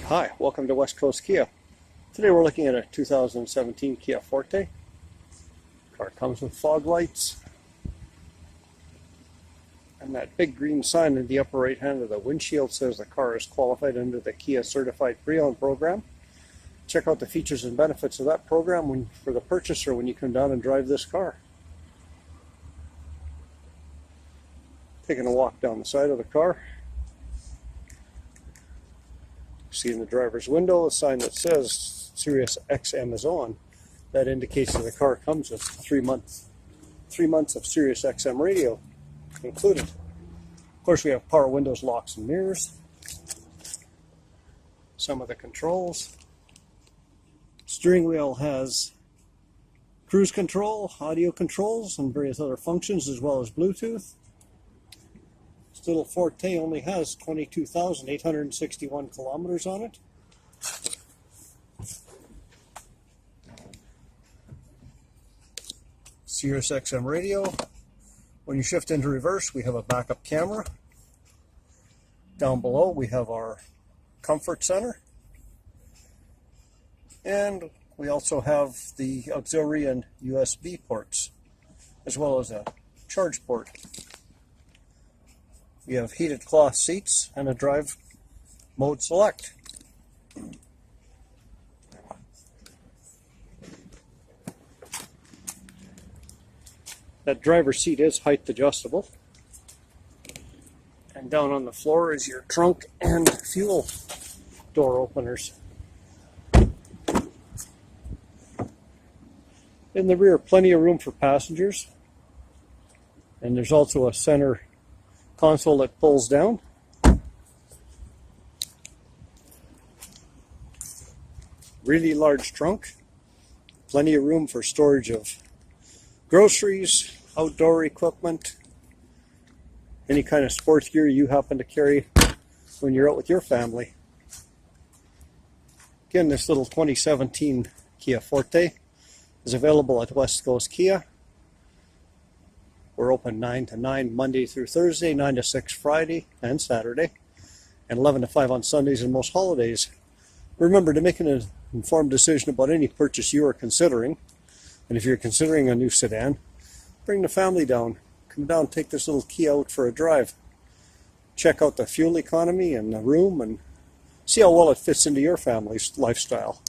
Hi, welcome to West Coast Kia. Today we're looking at a 2017 Kia Forte. Car comes with fog lights. And that big green sign in the upper right hand of the windshield says the car is qualified under the Kia Certified Pre-Owned program. Check out the features and benefits of that program for the purchaser when you come down and drive this car. Taking a walk down the side of the car. See in the driver's window a sign that says Sirius XM is on. That indicates that the car comes with 3 months of Sirius XM radio included. Of course, we have power windows, locks, and mirrors. Some of the controls. Steering wheel has cruise control, audio controls, and various other functions, as well as Bluetooth. This little Forte only has 22,861 kilometers on it. Sirius XM radio. When you shift into reverse, we have a backup camera. Down below, we have our comfort center. And we also have the auxiliary and USB ports, as well as a charge port. We have heated cloth seats and a drive mode select. That driver's seat is height adjustable. And down on the floor is your trunk and fuel door openers. In the rear, plenty of room for passengers. And there's also a center console that pulls down. Really large trunk. Plenty of room for storage of groceries, outdoor equipment, any kind of sports gear you happen to carry when you're out with your family. Again, this little 2017 Kia Forte is available at West Coast Kia. We're open 9 to 9 Monday through Thursday, 9 to 6 Friday and Saturday, and 11 to 5 on Sundays and most holidays. Remember to make an informed decision about any purchase you are considering. And if you're considering a new sedan, bring the family down. Come down, take this little Kia out for a drive. Check out the fuel economy and the room and see how well it fits into your family's lifestyle.